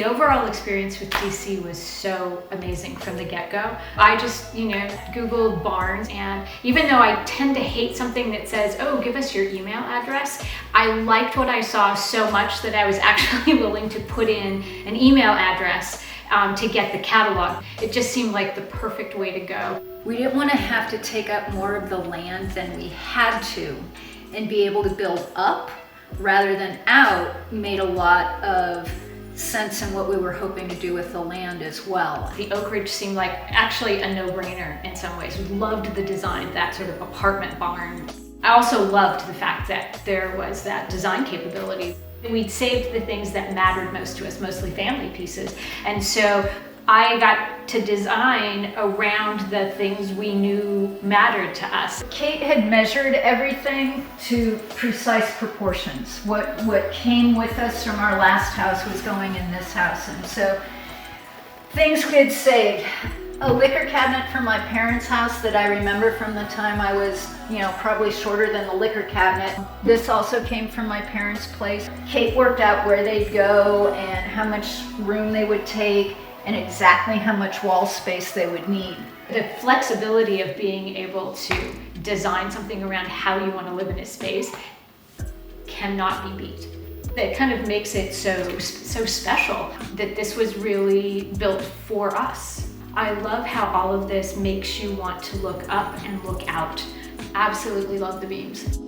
The overall experience with DC was so amazing from the get-go. I just, Googled barns, and even though I tend to hate something that says, oh, give us your email address, I liked what I saw so much that I was actually willing to put in an email address to get the catalog. It just seemed like the perfect way to go. We didn't want to have to take up more of the land than we had to, and be able to build up rather than out made a lot of sense in what we were hoping to do with the land as well. The Oakridge seemed like actually a no-brainer in some ways. We loved the design, that sort of apartment barn. I also loved the fact that there was that design capability. We'd saved the things that mattered most to us, mostly family pieces. And so I got to design around the things we knew mattered to us. Kate had measured everything to precise proportions. What came with us from our last house was going in this house. And so things we had saved. A liquor cabinet from my parents' house that I remember from the time I was, probably shorter than the liquor cabinet. This also came from my parents' place. Kate worked out where they'd go and how much room they would take and exactly how much wall space they would need. The flexibility of being able to design something around how you want to live in a space cannot be beat. It kind of makes it so special that this was really built for us. I love how all of this makes you want to look up and look out. Absolutely love the beams.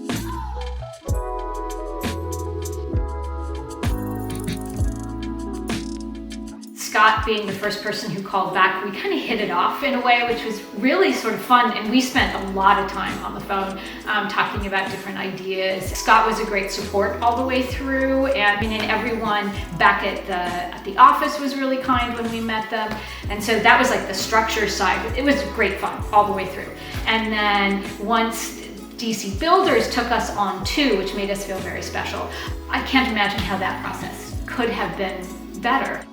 Scott being the first person who called back, we kind of hit it off in a way, which was really sort of fun. And we spent a lot of time on the phone talking about different ideas. Scott was a great support all the way through. And everyone back at the office was really kind when we met them. And so that was like the structure side. It was great fun all the way through. And then once DC Builders took us on too, which made us feel very special. I can't imagine how that process could have been better.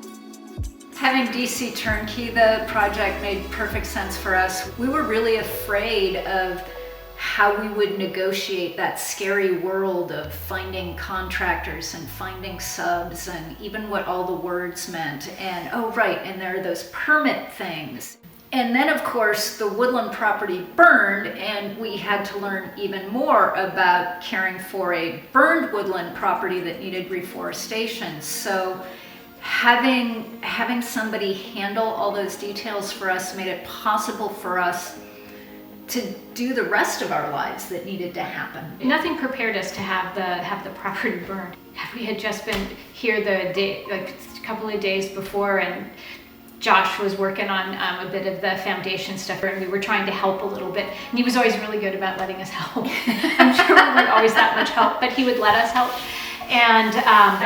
Having DC turnkey the project made perfect sense for us. We were really afraid of how we would negotiate that scary world of finding contractors and finding subs and even what all the words meant. And and there are those permit things. And then of course the woodland property burned, and we had to learn even more about caring for a burned woodland property that needed reforestation. So having somebody handle all those details for us made it possible for us to do the rest of our lives that needed to happen. Nothing prepared us to have the property burned. We had just been here a couple of days before, and Josh was working on a bit of the foundation stuff, and we were trying to help a little bit. And he was always really good about letting us help. I'm sure we weren't always that much help, but he would let us help. And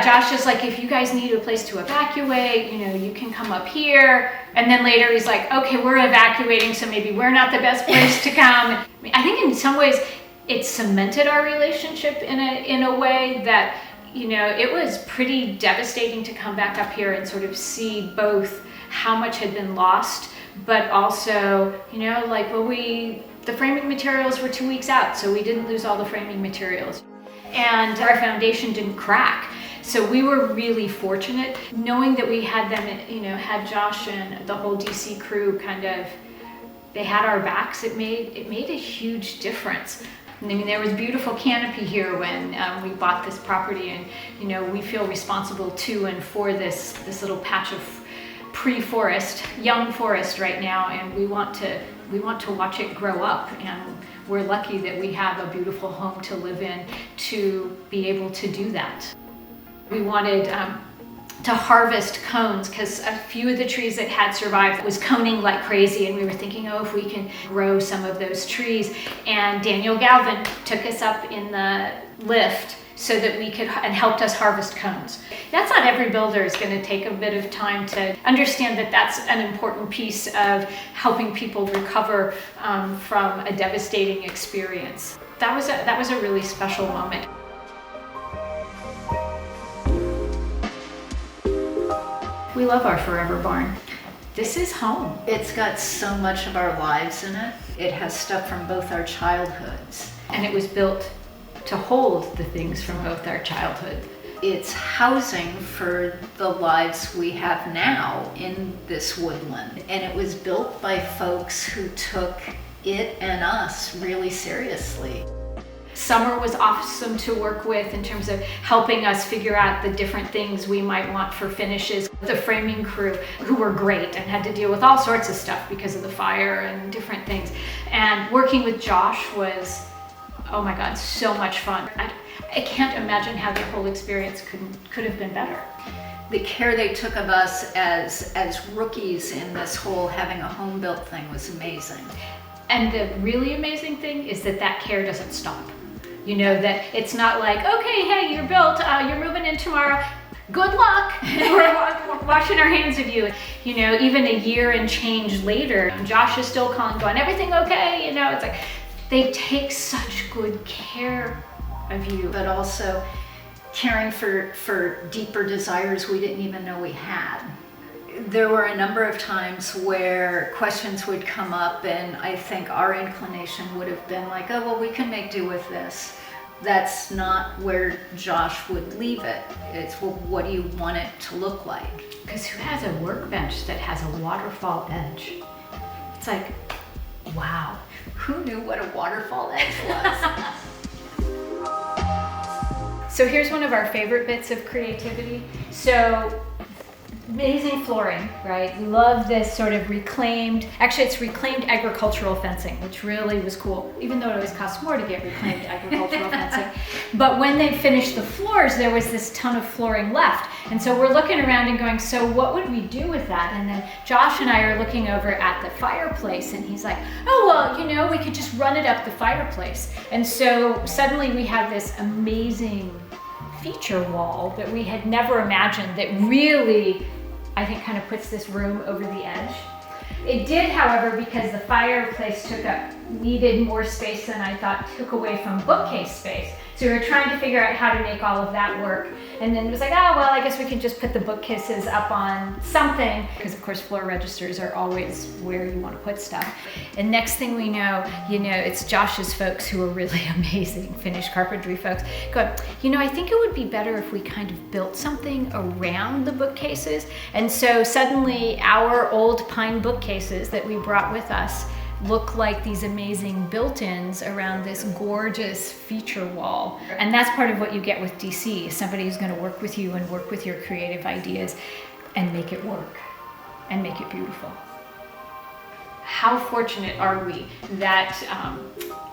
Josh is like, if you guys need a place to evacuate, you can come up here. And then later he's like, okay, we're evacuating, so maybe we're not the best place to come. I think in some ways it cemented our relationship in a way that, it was pretty devastating to come back up here and sort of see both how much had been lost, but also, the framing materials were 2 weeks out, so we didn't lose all the framing materials. And our foundation didn't crack. So we were really fortunate knowing that we had them, had Josh and the whole DC crew they had our backs. It made a huge difference. There was beautiful canopy here when we bought this property, and we feel responsible to and for this little patch of pre-forest, young forest right now, and we want to watch it grow up. And we're lucky that we have a beautiful home to live in to be able to do that. We wanted to harvest cones because a few of the trees that had survived was coning like crazy, and we were thinking, if we can grow some of those trees. And Daniel Galvin took us up in the lift so that we could, and helped us harvest cones. That's not every builder is going to take a bit of time to understand that that's an important piece of helping people recover from a devastating experience. That was a really special moment. We love our forever barn. This is home. It's got so much of our lives in it. It has stuff from both our childhoods. And it was built to hold the things from both our childhood. it's housing for the lives we have now in this woodland. And it was built by folks who took it and us really seriously. Summer was awesome to work with in terms of helping us figure out the different things we might want for finishes. The framing crew, who were great and had to deal with all sorts of stuff because of the fire and different things. And working with Josh was, oh my God, so much fun. I can't imagine how the whole experience could have been better. The care they took of us as rookies in this whole having a home built thing was amazing. And the really amazing thing is that care doesn't stop. You know, that it's not like, okay, hey, you're built, you're moving in tomorrow, good luck. We're washing our hands of you. You know, even a year and change later, Josh is still calling, going, everything okay? You know, it's like, they take such good care of you. But also caring for deeper desires we didn't even know we had. There were a number of times where questions would come up, and I think our inclination would have been like, oh, well, we can make do with this. That's not where Josh would leave it. It's, well, what do you want it to look like? Because who has a workbench that has a waterfall edge? It's like, wow. Who knew what a waterfall edge was? So here's one of our favorite bits of creativity. So amazing flooring, right? We love this sort of reclaimed agricultural fencing, which really was cool, even though it always costs more to get reclaimed agricultural fencing. But when they finished the floors, there was this ton of flooring left. And so we're looking around and going, so what would we do with that? And then Josh and I are looking over at the fireplace, and he's like, oh, well, you know, we could just run it up the fireplace. And so suddenly we have this amazing feature wall that we had never imagined that really, I think, kind of puts this room over the edge. It did, however, because the fireplace needed more space than I thought took away from bookcase space. So we were trying to figure out how to make all of that work. And then it was like, oh, well, I guess we can just put the bookcases up on something. Because of course, floor registers are always where you want to put stuff. And next thing we know, it's Josh's folks who are really amazing, finished carpentry folks, go, I think it would be better if we kind of built something around the bookcases. And so suddenly our old pine bookcases that we brought with us look like these amazing built-ins around this gorgeous feature wall. And that's part of what you get with DC, somebody who's going to work with you and work with your creative ideas and make it work and make it beautiful. How fortunate are we that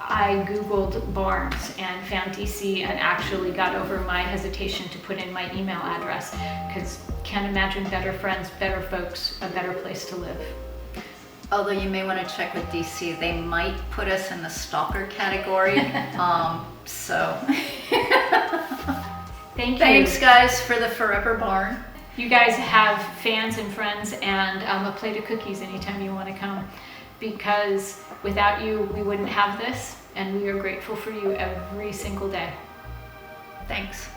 I Googled barns and found DC and actually got over my hesitation to put in my email address, because can't imagine better friends, better folks, a better place to live. Although you may want to check with DC, they might put us in the stalker category. So Thank you. Thanks, guys, for the forever barn. You guys have fans and friends and a plate of cookies anytime you want to come, because without you, we wouldn't have this, and we are grateful for you every single day. Thanks.